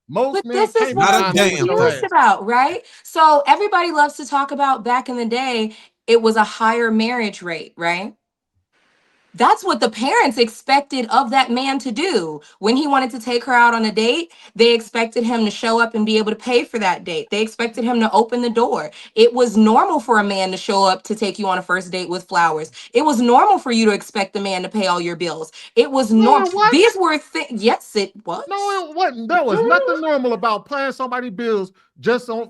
Most But men this is can't be what Not a I'm honest with damn your confused thing. ass. about, right? So everybody loves to talk about back in the day, it was a higher marriage rate, right? That's what the parents expected of that man to do. When he wanted to take her out on a date, they expected him to show up and be able to pay for that date. They expected him to open the door. It was normal for a man to show up to take you on a first date with flowers. It was normal for you to expect the man to pay all your bills. It was No, normal. it wasn't. These were things. Yes, it No, was. it wasn't. There was nothing normal about paying somebody bills just from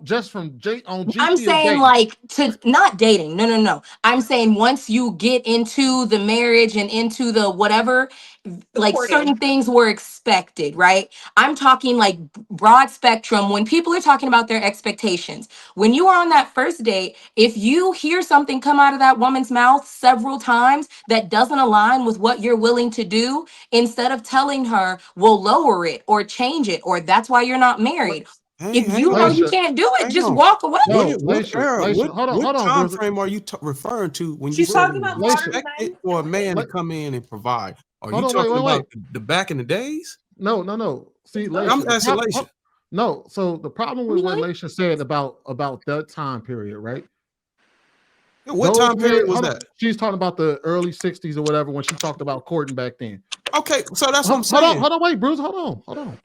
on I'm GP or saying dating. like to not dating. No, no, no. I'm saying once you get into the marriage and into the whatever, The like certain courting. things were expected, right? I'm talking like broad spectrum. When people are talking about their expectations, when you are on that first date, if you hear something come out of that woman's mouth several times that doesn't align with what you're willing to do, instead of telling her, we'll lower it or change it, or that's why you're not What? married. Hang, If hang you know on, you Laisha, can't do it, hang just on. walk away. no, What Laisha, era? Laisha, hold What on, time Bruiser. frame are you referring to when you She's said talking it about was Laisha, modern expected men. for a man to La- come in and provide? Are hold you on, wait, talking wait, wait. about the back in the days? No, no, no. See, It's both. I'm Laisha, the asking problem. Laisha. No, so the problem with what Mhm. Laisha said about that time period, right? What Those time men, period was hold on. that? She's talking about the early '60s or whatever when she talked about courting back then. Okay, so that's what I'm Hold on, saying. wait, Bruce, hold on.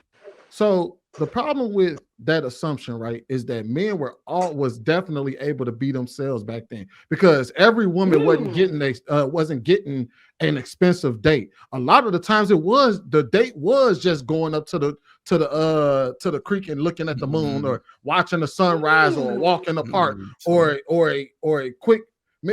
So the problem with that assumption, right, is that men was definitely able to be themselves back then because every woman wasn't getting an expensive date. A lot of the times the date was just going up to the creek and looking at the moon Mm, or watching the sunrise or a walk in the park so or a quick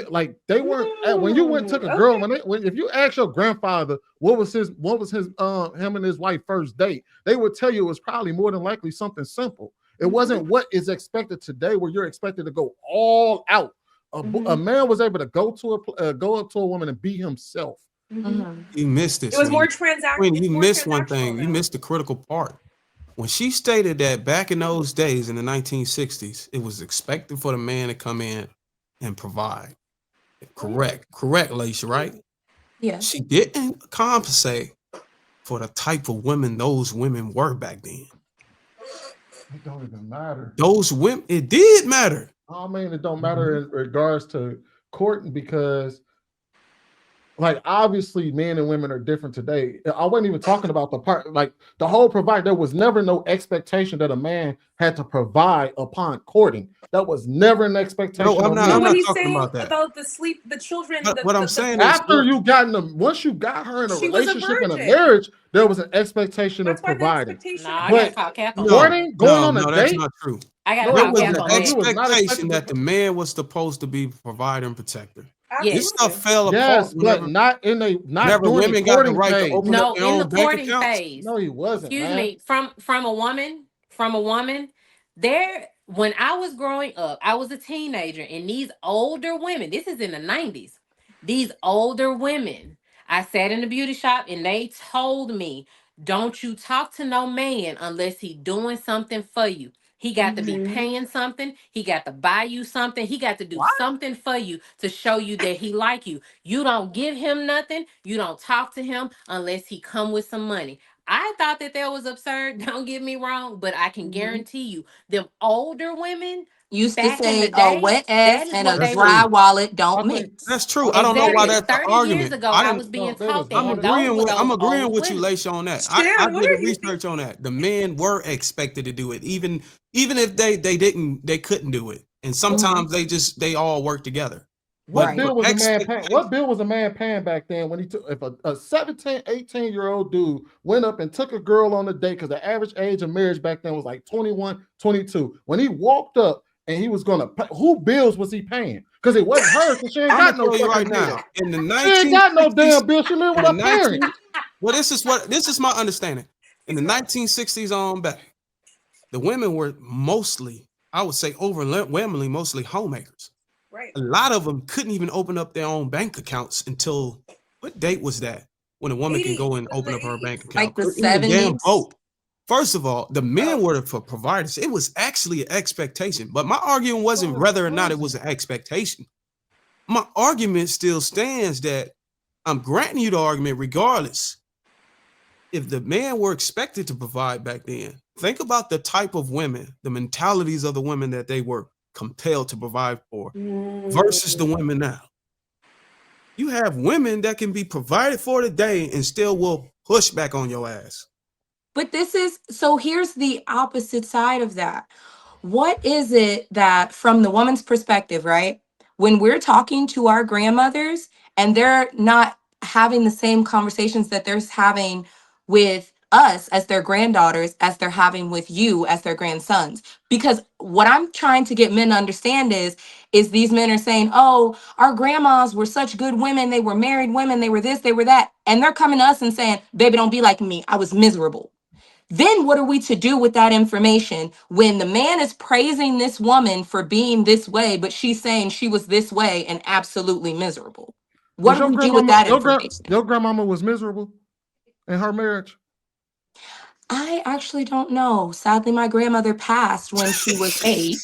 like they weren't when you went and took a girl Okay. if you ask your grandfather what was his him and his wife first date, they would tell you it was probably more than likely something simple. It wasn't what is expected today where you're expected to go all out. A man was able to go up to a woman and be himself. Mhm. you missed it, It was more sweetie. Sweetie, it's you more missed one transactional thing. You now. missed the critical part. When she stated that back in those days in the 1960s, it was expected for the man to come in and provide. Correct, Laisha, right? Yes. She didn't compensate for the type of women those women were back then. It don't even matter. Those women, it did matter. I mean, it don't matter in regards to courting because like obviously men and women are different today. I wasn't even talking about the part like the whole provide. There was never no expectation that a man had to provide upon courting. That was never an No, expectation I'm on not. So I'm men. what not he's talking saying about that. about the children, What I'm saying is, After you got in the once you got her in a she was a relationship and a virgin. marriage, there was an expectation That's of why the providing. expectation Nah, I gotta But call Cap on that. no, courting, going no, on a no, that's date, not true. I gotta no, There it call was Cap an wasn't. on He that. was not expectation expected that to. the man was supposed to be provider and protector. This Yes. stuff Absolutely. fell apart Yes, but whenever not whenever during the women got the courting right to open phase. up No, their in the own bank courting accounts. phase. No, he wasn't, Excuse man. me, from a woman, there when I was growing up, I was a teenager, and these older women, this is in the 90s. These older women, I sat in the beauty shop and they told me, don't you talk to no man unless he doing something for you. He got to be Mhm. paying something. He got to buy you something. He got to do What? something for you to show you that he like you. You don't give him nothing. You don't talk to him unless he come with some money. I thought that was absurd. Don't get me wrong, but I can Mhm. guarantee you, them older women Used to back in the say a day, wet that ass is and what a That's they dry were. true. wallet I don't think That's mix. true. I I don't think know that why was Exactly. that's the 30 years argument. ago, I I didn't. was being no, that was taught that, I'm and modern. those agreeing were with. I'm those agreeing old with you, women. Laisha, on that. I Shan, what did the are you thinking? research on that. The men were expected to do it, even if they couldn't do it, and Mhm. sometimes they all work together. But What Right. for bill was a man paying? What expectation, bill was a man paying back then when he took if a 17, 18-year-old dude went up and took a girl on a date because the average age of marriage back then was like 21, 22. When he walked up and he was gonna pay, who bills was he paying? Because it wasn't hers, so she ain't I'm gonna got no tell you right fucking bill. now, in the She ain't got no 1960s, damn bill. She live in with the her parents. 19 well, this is my understanding. In He's the right. 1960s on back, the women were mostly, I would say, overwhelmingly mostly homemakers. Right. A lot of them couldn't even open up their own bank accounts until what date was that? When a woman can 80s go and in the open up her bank 80s. Like account, the or even damn 70s. boat. First of all, the men Oh. were for providers. It was actually an expectation. But my argument wasn't No, it whether or not it was wasn't. an expectation. My argument still stands that I'm granting you the argument regardless. If the men were expected to provide back then, think about the type of women, the mentalities of the women that they were compelled to provide for versus the women now. You have women that can be provided for today and still will push back on your ass. But here's the opposite side of that. What is it that, from the woman's perspective, right? When we're talking to our grandmothers and they're not having the same conversations that they're having with us as their granddaughters, as they're having with you as their grandsons. Because what I'm trying to get men to understand is these men are saying, oh, our grandmas were such good women. They were married women. They were this, they were that. And they're coming to us and saying, baby, don't be like me. I was miserable. Then what are we to do with that information when the man is praising this woman for being this way, but she's saying she was this way and absolutely miserable? What Was do your we do with grandmama that information? your grandmama was miserable in her marriage? I actually don't know. Sadly, my grandmother passed when she was 8,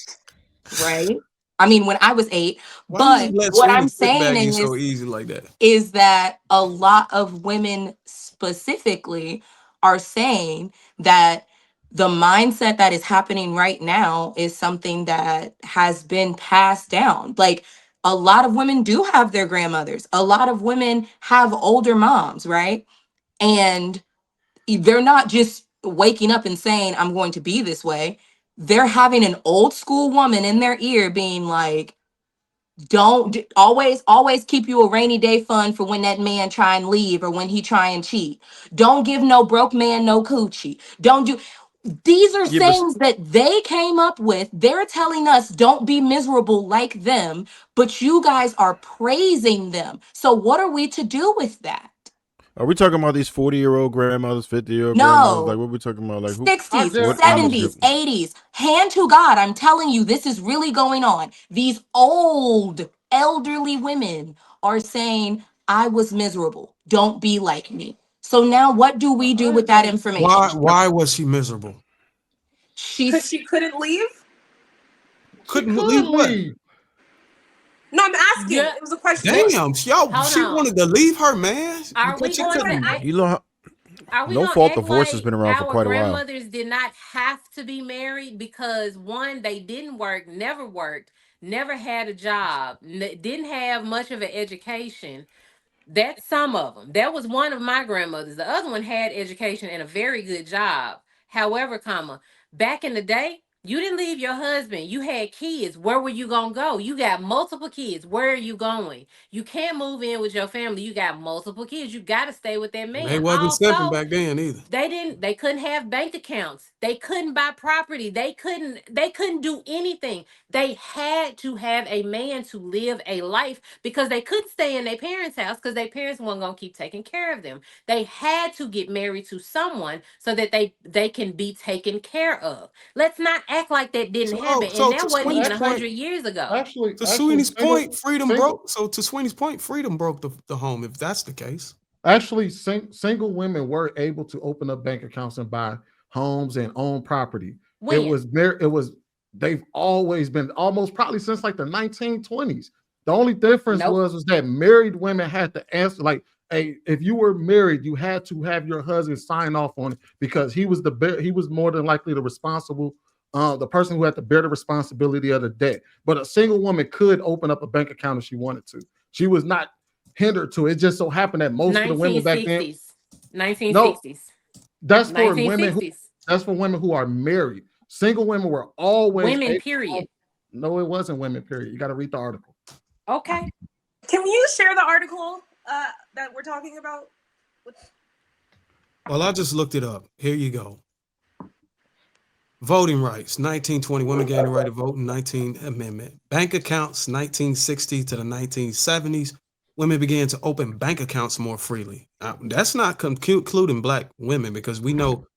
right? I mean, when I was 8. Why you But just let what Sweeney I'm sit back saying you so easy like that? is that a lot of women specifically are saying that the mindset that is happening right now is something that has been passed down. Like, a lot of women do have their grandmothers. A lot of women have older moms, right? And they're not just waking up and saying, I'm going to be this way. They're having an old school woman in their ear being like, always keep you a rainy day fund for when that man try and leave or when he try and cheat. Don't give no broke man no coochie. Don't do. These are Yeah, but sayings that they came up with. They're telling us don't be miserable like them, but you guys are praising them. So what are we to do with that? are we talking about these 40-year-old grandmothers, 50-year-old grandmothers? Like, No. what are we talking about? Like, who? 60s, What age 70s, group? 80s. Hand to God, I'm telling you, this is really going on. These old, elderly women are saying, I was miserable. Don't be like me. So now what do we do with that information? Why was she miserable? Because She's she couldn't leave? She Couldn't could leave what? leave. No, I'm asking. Yeah. It was a question. Damn, y'all, Hold she on. wanted to leave her man Are because we she going to couldn't. act? You know, Are we no gonna fault. act Divorce has like been around for our quite a while. grandmothers did not have to be married because one, they didn't work, never had a job, didn't have much of an education? That's some of them. That was one of my grandmothers. The other one had education and a very good job. However, back in the day, you didn't leave your husband. You had kids. Where were you going to go? You got multiple kids. Where are you going? You can't move in with your family. You got multiple kids. You got to stay with that They man. wasn't stepping Also, back then either. they couldn't have bank accounts. They couldn't buy property. They couldn't do anything. They had to have a man to live a life because they couldn't stay in their parents' house because their parents weren't going to keep taking care of them. They had to get married to someone so that they can be taken care of. Let's not act like that didn't happen. And So that to wasn't Sweeney's even Actually, point, 100 years ago. actually, to actually, Sweeney's point, freedom single, broke. So to Sweeney's point, freedom broke the home. If that's the case, single women were able to open up bank accounts and buy homes and own property. When? It was they've always been almost probably since like the 1920s. The only difference Nope. was that married women had to answer like, hey, if you were married, you had to have your husband sign off on it because he was more than likely the person who had to bear the responsibility of the debt. But a single woman could open up a bank account if she wanted to. She was not hindered to. It just so happened that most of the women back then, 1960s. 1960s. no, that's for women 1960s. who are married. Single women were always Women, able. period. No, it wasn't women. Period. You got to read the article. Okay. Can you share the article that we're talking about? well, I just looked it up. Here you go. Voting rights, 1920, women gained the right to vote in 19th Amendment. Bank accounts, 1960 to the 1970s, women began to open bank accounts more freely. Now, that's not including black women because we know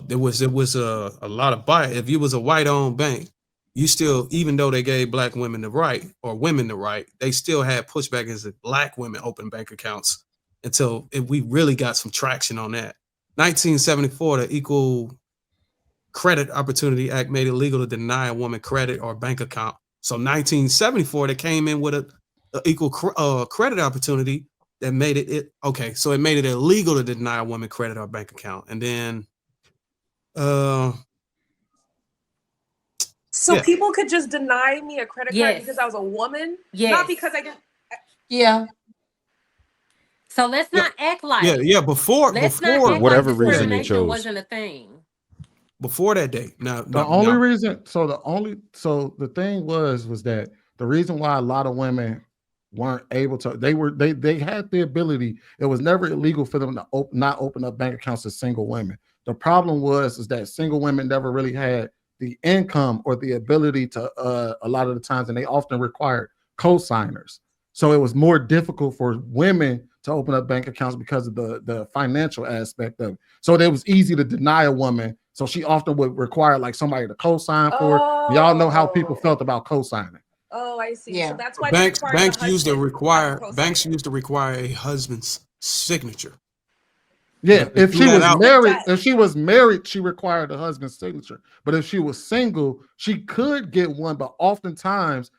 there was a lot of bias. If you was a white-owned bank, you still, even though they gave black women the right or women the right, they still had pushback against black women open bank accounts until we really got some traction on that. 1974, the Equal Credit Opportunity Act made it legal to deny a woman credit or bank account. So 1974, they came in with a equal credit opportunity that made it okay. So it made it illegal to deny a woman credit or bank account. And then So Yeah. people could just deny me a credit card Yes. because I was a woman, Yes. not because I didn't. Yeah. So let's not act like Before let's not For act whatever like reason you discrimination chose. wasn't a thing. before that date. Now The only reason, so the thing was that the reason why a lot of women weren't able to, they had the ability. It was never illegal for them to not open up bank accounts as single women. The problem is that single women never really had the income or the ability to a lot of the times, and they often required co-signers. So it was more difficult for women to open up bank accounts because of the financial aspect of it. So it was easy to deny a woman. So she often would require like somebody to co-sign for it. Y'all know how people felt about co-signing. Oh, I see. Yeah. So that's why banks they required used to require banks used to require a husband's signature. Yeah, But they if threw she that was out. married, she required a husband's signature. But if she was single, she could get one. But oftentimes,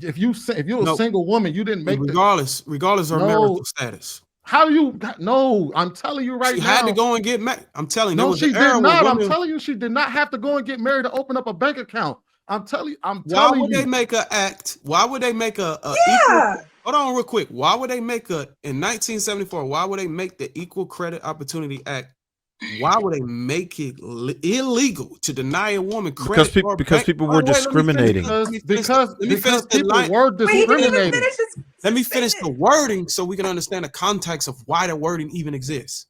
if you're a single woman, you didn't make regardless of marital status. How you no? I'm telling you right She now. had to go and get married. I'm telling you, No, there was she an era did where not. I'm women, telling you, she did not have to go and get married to open up a bank account. why would they make an act? Why would they make a Yeah. equal, hold on real quick. Why would they make in 1974? Why would they make the Equal Credit Opportunity Act? Why would they make it illegal to deny a woman credit? Because people were discriminating. Because people were discriminating. Let me finish the wording so we can understand the context of why the wording even exists.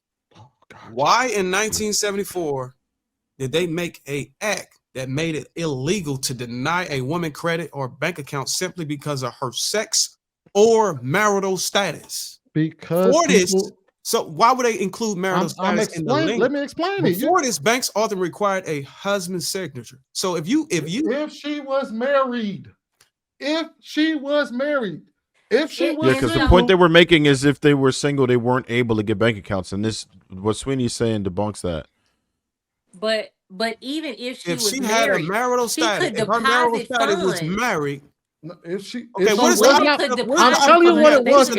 Why in 1974 did they make an act that made it illegal to deny a woman credit or bank account simply because of her sex or marital status? Because for this, so why would they include marital status in the link? Let me explain it. Before this, banks often required a husband's signature. So if she was married, because the point they were making is if they were single, they weren't able to get bank accounts, and this what Sweeney's saying debunks that. But even if she was had married, a marital status, she could if her marital deposit status funds. was married. If she, okay, what is I'm telling you what it was.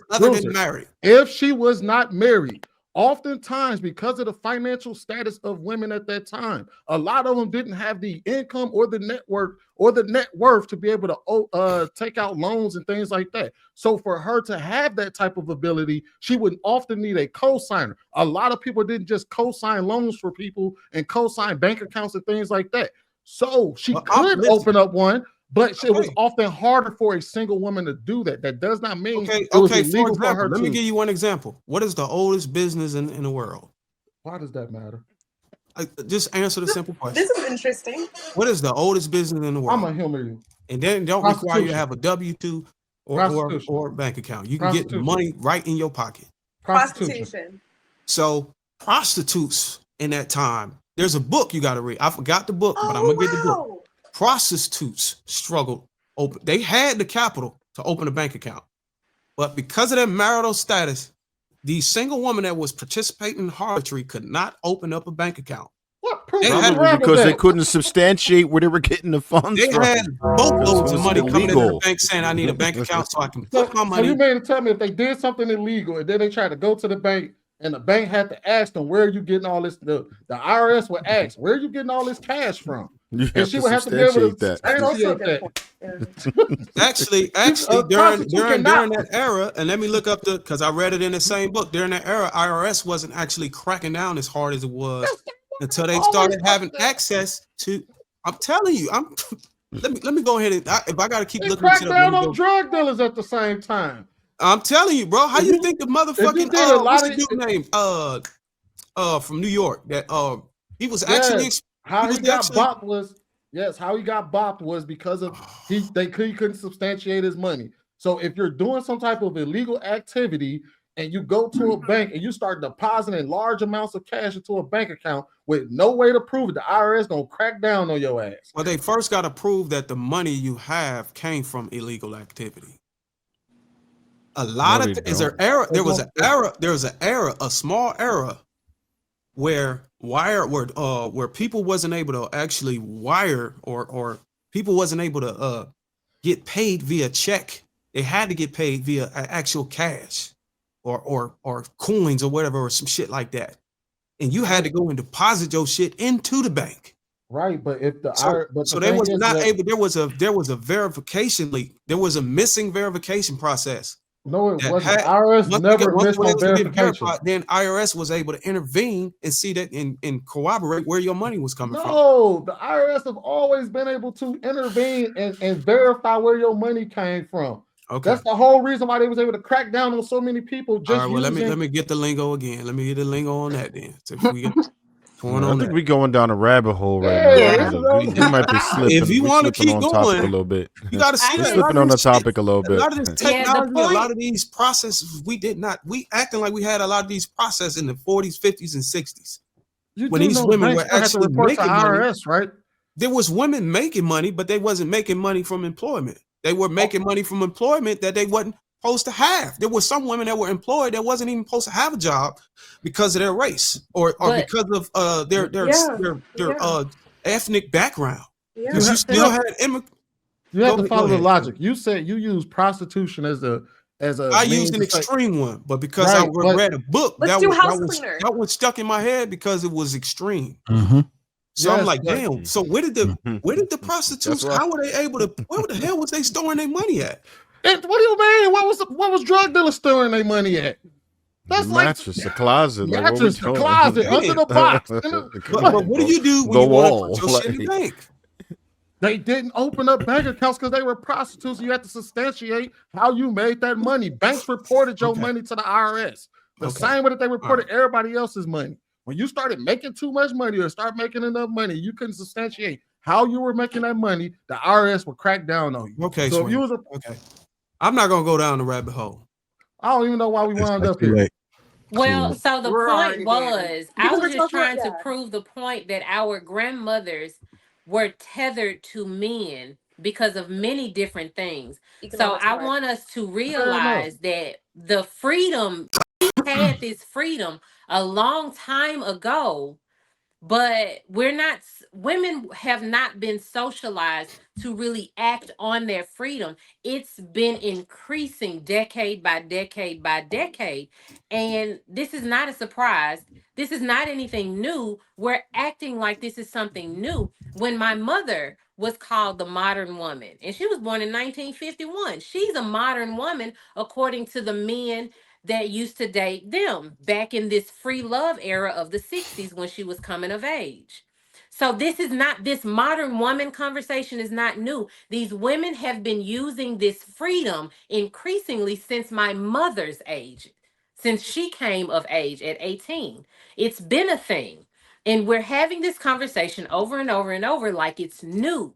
Other than married, if she was not married, oftentimes because of the financial status of women at that time, a lot of them didn't have the income or the network or the net worth to be able to take out loans and things like that. So for her to have that type of ability, she would often need a co-signer. A lot of people didn't just co-sign loans for people and co-sign bank accounts and things like that. So she could open up one. But it was often harder for a single woman to do that. That does not mean it was illegal for her to. Let me give you one example. What is the oldest business in the world? Why does that matter? Just answer the simple question. This is interesting. What is the oldest business in the world? I'm gonna humor you. And then don't require you to have a W-2 or bank account. You can get the money right in your pocket. Prostitution. So prostitutes in that time, there's a book you got to read. I forgot the book, but I'm gonna get the book. Prostitutes struggled. They had the capital to open a bank account, but because of their marital status, the single woman that was participating in harlotry could not open up a bank account. What? Because they couldn't substantiate where they were getting the funds they from. had boatloads of money coming into the bank saying, "I need a bank account so I can put my money." So you mean to tell me if they did something illegal and then they tried to go to the bank and the bank had to ask them, "Where are you getting all this?" The IRS would ask, "Where are you getting all this cash from?" And she would have to be able to substantiate that. Actually, during that era, and let me look up because I read it in the same book. During that era, IRS wasn't actually cracking down as hard as it was until they started having access to. I'm telling you, let me go ahead and if I got to keep looking. Crack down on drug dealers at the same time. I'm telling you, bro. How you think the motherfucking what's the dude name from New York that he was actually. How he got bopped was because of he couldn't substantiate his money. So if you're doing some type of illegal activity and you go to a bank and you start depositing large amounts of cash into a bank account with no way to prove it, the IRS gonna crack down on your ass. Well, they first got to prove that the money you have came from illegal activity. A lot of there was an era, a small era where people wasn't able to actually wire or people wasn't able to get paid via check. They had to get paid via actual cash or coins or whatever or some shit like that. and you had to go and deposit your shit into the bank. Right, but if the So they was not able. There was a verification leak. There was a missing verification process. No, it wasn't. IRS never missed no verification. Then IRS was able to intervene and see that and corroborate where your money was coming from. No, the IRS have always been able to intervene and verify where your money came from. Okay, that's the whole reason why they was able to crack down on so many people. Just all right, well, let me get the lingo again. Let me get the lingo on that then. So if we get I think we're going down a rabbit hole right now. We might be slipping. If you want to keep on going, topic a little bit. You got to see we're slipping on the topic a little bit. A lot of this technology, a lot of these processes, we acting like we had a lot of these processes in the 40s, 50s, and 60s. When these women were actually making IRS, money, right? There was women making money, but they wasn't making money from employment. They were making money from employment that they wasn't supposed to have. There were some women that were employed that wasn't even supposed to have a job because of their race or because of their ethnic background. Yeah. You still had You have to follow the logic. You said you use prostitution as a I used an extreme one, but because I read a book that was stuck in my head because it was extreme. Mm-hmm. So I'm like, damn. So where did the prostitutes? How were they able to? Where the hell was they storing their money at? What do you mean? What was drug dealers storing their money at? That's the mattress, the closet, mattress, the closet, under the box. But what do you do when you want to put your shit in the bank? They didn't open up bank accounts because they were prostitutes. You had to substantiate how you made that money. Banks reported your money to the IRS. The same way that they reported everybody else's money. When you started making too much money or start making enough money, you couldn't substantiate how you were making that money. The IRS would crack down on you. Okay, so if you was I'm not gonna go down the rabbit hole. I don't even know why we wound up here. Well, so the point was, I was just trying to prove the point that our grandmothers were tethered to men because of many different things. So I want us to realize that the freedom, we had this freedom a long time ago, but women have not been socialized to really act on their freedom. It's been increasing decade by decade by decade. And this is not a surprise. This is not anything new. We're acting like this is something new. When my mother was called the modern woman, and she was born in 1951. She's a modern woman according to the men that used to date them back in this free love era of the 60s when she was coming of age. So this modern woman conversation is not new. These women have been using this freedom increasingly since my mother's age, since she came of age at 18. It's been a thing. And we're having this conversation over and over and over like it's new.